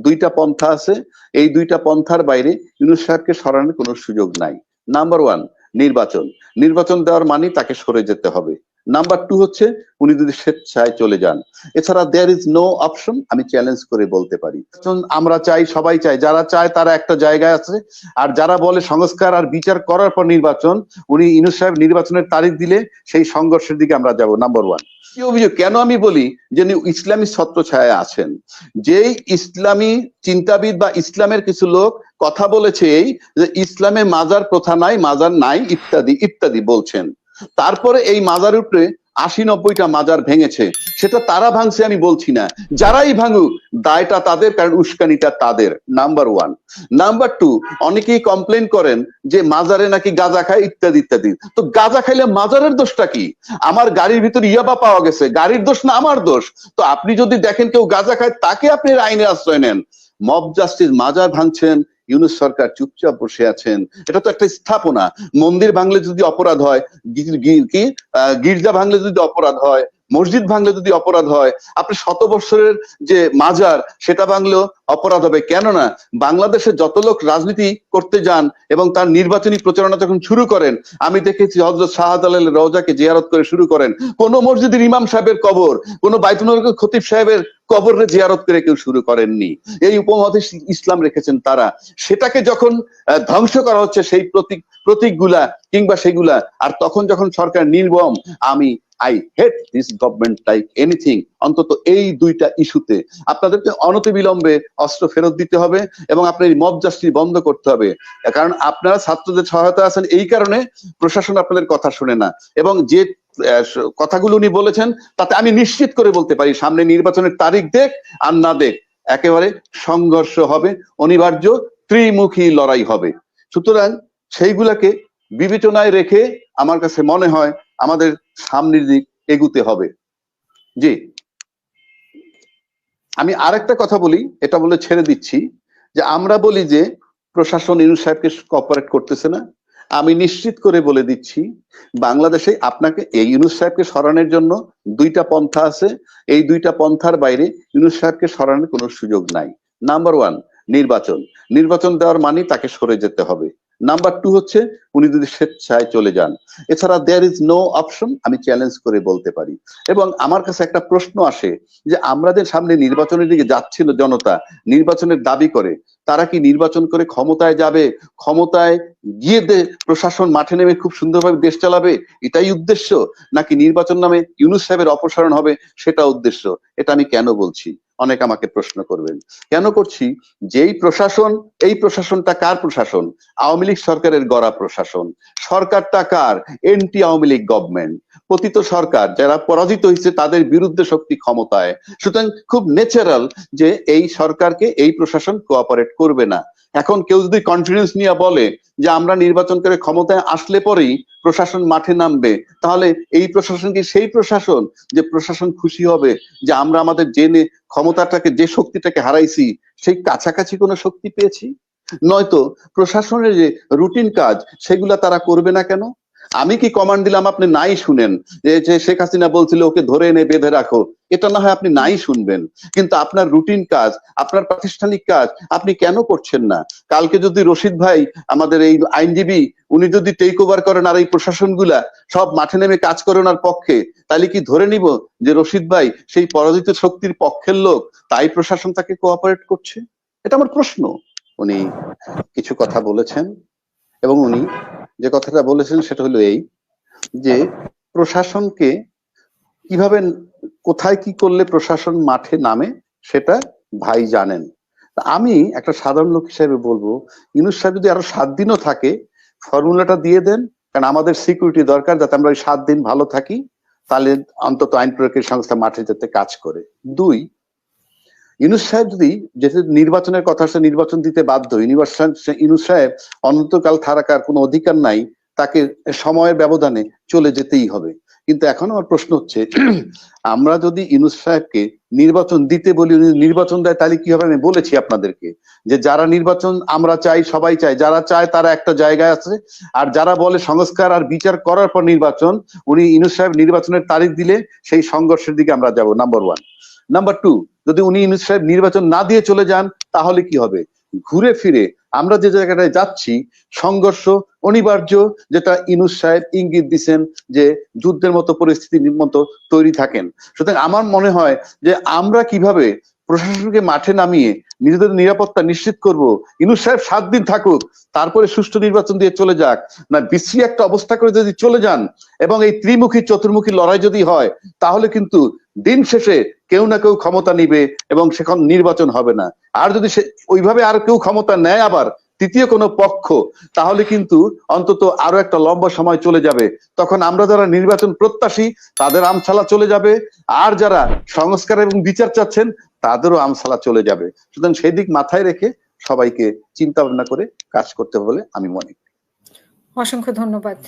দুইটা পন্থা আছে, এই দুইটা পন্থার বাইরে ইউনূস সাহেবকে সরানোর কোনো সুযোগ নাই। নাম্বার ওয়ান, নির্বাচন। নির্বাচন দেওয়ার মানে তাকে সরে যেতে হবে। নাম্বার টু হচ্ছে উনি যদি স্বেচ্ছায় চলে যান, এছাড়া দেয়ার ইজ নো অপশন। আমি চ্যালেঞ্জ করে বলতে পারি, আমরা চাই, সবাই চাই, যারা চায় তারা একটা জায়গায় আছে, আর যারা বলে সংস্কার আর বিচার করার পর নির্বাচন, উনি ইউনূস সাহেব নির্বাচনের তারিখ দিলে সেই সংঘর্ষের দিকে আমরা যাব। Number one. কি অভিযোগ? কেন আমি বলি যে ইসলামী ছত্রছায়া আছেন, যেই ইসলামী চিন্তাবিদ বা ইসলামের কিছু লোক কথা বলেছে এই যে ইসলামে মাজার প্রথা নাই, মাজার নাই, ইত্যাদি ইত্যাদি বলছেন। তারপরে এই মাজার উপরে ৮০-৯০টা মাজার ভেঙেছে, সেটা তারা ভাঙছে আমি বলছি না, যারাই ভাঙুক দায়টা তাদের, কারণ উস্কানিটা তাদের। Number one. নাম্বার টু, অনেকেই কমপ্লেন করেন যে মাজারে নাকি গাঁজা খায়, ইত্যাদি ইত্যাদি। তো গাঁজা খাইলে মাজারের দোষটা কি? আমার গাড়ির ভিতরে ইয়াবা পাওয়া গেছে, গাড়ির দোষ না আমার দোষ? তো আপনি যদি দেখেন কেউ গাঁজা খায়, তাকে আপনি আইনের আশ্রয় নেন। মব জাস্টিস, মাজার ভাঙছেন, ইউনূস সরকার চুপচাপ বসে আছেন। এটা তো একটা স্থাপনা। মন্দির ভাঙলে যদি অপরাধ হয়, গির্জা ভাঙলে যদি অপরাধ হয়, মসজিদ ভাঙলে যদি অপরাধ হয়, আপনি ১০০ বছরের যে মাজার সেটা ভাঙলেও অপরাধ হবে। কেননা বাংলাদেশে যত লোক রাজনীতি করতে যান এবং তার নির্বাচনী প্রচারণা যখন শুরু করেন, আমি দেখেছি হযরত শাহজালালের রওজাকে জিয়ারত করে শুরু করেন। কোন মসজিদের ইমাম সাহেবের কবর, কোন বাইতুল মুকাররমের খতিব সাহেবের কবরে জিয়ারত করে কেউ শুরু করেননি। এই উপমহাদেশ ইসলাম রেখেছেন তারা। সেটাকে যখন ধ্বংস করা হচ্ছে সেই প্রতীকগুলা কিংবা সেগুলা, আর তখন যখন সরকার নির্মম, I hate this government like anything. অন্তত এই দুইটা ইস্যুতে আপনাদেরকে অনতিবিলম্বে অস্ত্র ফেরত দিতে হবে এবং আপনার মব জাস্টিস বন্ধ করতে হবে। কারণ আপনারা ছাত্রদের সহায়তা আছেন, এই কারণে প্রশাসন আপনাদের কথা শুনে না। এবং যে কথাগুলো উনি বলেছেন তাতে আমি নিশ্চিত করে বলতে পারি, সামনে নির্বাচনের তারিখ দেখ আর না দেখ, একেবারে সংঘর্ষ হবে, অনিবার্য ত্রিমুখী লড়াই হবে। সুতরাং সেইগুলাকে বিবেচনায় রেখে আমার কাছে মনে হয় আমাদের সামনের দিক এগুতে হবে। জি, আমি আরেকটা কথা বলি, এটা বলে ছেড়ে দিচ্ছি, যে আমরা বলি যে প্রশাসন ইউনূস সাহেবকে কোঅপারেট করতেছে না। আমি নিশ্চিত করে বলে দিচ্ছি, বাংলাদেশে আপনাকে এই ইউনূস সাহেবকে সরানোর জন্য দুইটা পন্থা আছে, এই দুইটা পন্থার বাইরে ইউনূস সাহেবকে সরানোর কোনো সুযোগ নাই। নাম্বার ওয়ান, নির্বাচন। নির্বাচন দেওয়ার মানে তাকে সরে যেতে হবে। নাম্বার টু হচ্ছে উনি যদি স্বেচ্ছায় চলে যান, এছাড়া দেয়ার ইজ নো অপশন। আমি চ্যালেঞ্জ করে বলতে পারি। এবং আমার কাছে একটা প্রশ্ন আসে যে আমাদের সামনে নির্বাচনের দিকে যাচ্ছিল জনতা, নির্বাচনের দাবি করে, তারা কি নির্বাচন করে ক্ষমতায় যাবে, ক্ষমতায় গিয়ে প্রশাসন মাঠে নেমে খুব সুন্দরভাবে দেশ চালাবে, এটাই উদ্দেশ্য? নাকি নির্বাচন নামে ইউনূস সাহেবের অপসারণ হবে, সেটা উদ্দেশ্য? এটা আমি কেন বলছি? অনেক আমাকে প্রশ্ন করবেন। কেন করছি? যেই প্রশাসন, এই প্রশাসনটা কার প্রশাসন? আওয়ামী লীগ সরকারের গড়া প্রশাসন। সরকারটা কার? এন্টি আওয়ামী লীগ গভর্নমেন্ট, পতিত সরকার। যারা পরাজিত হয়েছে তাদের বিরুদ্ধে শক্তি ক্ষমতায়। সুতরাং খুব ন্যাচারাল যে এই সরকারকে এই প্রশাসন কোঅপারেট করবে না। এখন কেউ যদি কনফিডেন্স নিয়ে বলে যে আমরা নির্বাচন করে ক্ষমতায় আসলে পরেই প্রশাসন মাঠে নামবে, তাহলে এই প্রশাসন কি সেই প্রশাসন যে প্রশাসন খুশি হবে যে আমরা আমাদের জেনে ক্ষমতাটাকে, যে শক্তিটাকে হারাইছি, সেই কাছাকাছি কোনো শক্তি পেয়েছি? নয়তো প্রশাসনের যে রুটিন কাজ সেগুলা তারা করবে না কেন? আমি কি কমান্ড দিলাম আপনি নাই শুনেন, যে শেখ হাসিনা বলছিল ওকে ধরে এনে বেঁধে রাখো, এটা না হয় আপনি নাই শুনবেন, কিন্তু আপনার রুটিন কাজ, আপনার প্রাতিষ্ঠানিক কাজ আপনি কেন করছেন না? কালকে যদি রশিদ ভাই, আমাদের এই আইনজীবী, উনি যদি টেক ওভার করেন আর এই প্রশাসনগুলা সব মাঠে নেমে কাজ করে ওনার পক্ষে, তাহলে কি ধরে নিব যে রশিদ ভাই সেই পরাজিত শক্তির পক্ষের লোক, তাই প্রশাসন তাকে কোঅপারেট করছে? এটা আমার প্রশ্ন। উনি কিছু কথা বলেছেন এবং উনি যে কথাটা বলেছেন সেটা হলো এই যে প্রশাসনকে কিভাবে, কোথায় কি করলে প্রশাসন মাঠে নামে সেটা ভাই জানেন। আমি একটা সাধারণ লোক হিসেবে বলবো, ইউনূস সাহেব যদি আরো 7 দিনও থাকে, ফর্মুলাটা দিয়ে দেন, কারণ আমাদের সিকিউরিটি দরকার, যাতে আমরা ওই 7 দিন ভালো থাকি, তাহলে অন্তত আইন প্রয়োগকারী সংস্থা মাঠে যেতে কাজ করে। 2, ইউনূস সাহেব যদি, যেহেতু নির্বাচনের কথা আসছে, নির্বাচন দিতে বাধ্য। ইউনূস সাহেব অনন্তকাল থাকার কোনো অধিকার নাই, তাকে সময়ের ব্যবধানে চলে যেতেই হবে। কিন্তু এখন আমার প্রশ্ন হচ্ছে, আমরা যদি ইউনূস সাহেবকে নির্বাচন দিতে বলি, উনি নির্বাচন দেয়, তাহলে কি হবে? আমি বলেছি আপনাদেরকে যে যারা নির্বাচন আমরা চাই, সবাই চাই, যারা চায় তারা একটা জায়গায় আছে, আর যারা বলে সংস্কার আর বিচার করার পর নির্বাচন, উনি ইউনূস সাহেব নির্বাচনের তারিখ দিলে সেই সংঘর্ষের দিকে আমরা যাব। Number one. নাম্বার টু, যদি উনি ইউনূস সাহেব নির্বাচন না দিয়ে চলে যান তাহলে কি হবে? ঘুরে ফিরে আমরা যে জায়গাটায় যাচ্ছি সংঘর্ষ অনিবার্য, যেটা ইউনূস সাহেব ইঙ্গিত দিচ্ছেন যে যুদ্ধের মতো পরিস্থিতির মতো তৈরি থাকেন। সুতরাং আমার মনে হয় যে আমরা কিভাবে প্রশাসনকে মাঠে নামিয়ে নিজেদের নিরাপত্তা নিশ্চিত করব। ইউনূস সাহেব 7 দিন থাকুক, তারপরে সুষ্ঠু নির্বাচন দিয়ে চলে যাক, না বিশ্রী একটা অবস্থা করে যদি চলে যান এবং এই ত্রিমুখী চতুর্মুখী লড়াই যদি হয়, তাহলে কিন্তু দিন শেষে কেউ না কেউ ক্ষমতা নিবে এবং সেখান নির্বাচন হবে না। আর যদি সে ওইভাবে আর কেউ ক্ষমতা নেয় আবার তৃতীয় কোনো পক্ষ, তাহলে কিন্তু অন্তত আরো একটা লম্বা সময় চলে যাবে। তখন আমরা যারা নির্বাচন প্রত্যাশী তাদের আমছালা চলে যাবে, আর যারা সংস্কার এবং বিচার চাচ্ছেন তাদেরও আমছালা চলে যাবে। সুতরাং সেই দিক মাথায় রেখে সবাইকে চিন্তা ভাবনা করে কাজ করতে হবে বলে আমি মনে করি। অসংখ্য ধন্যবাদ।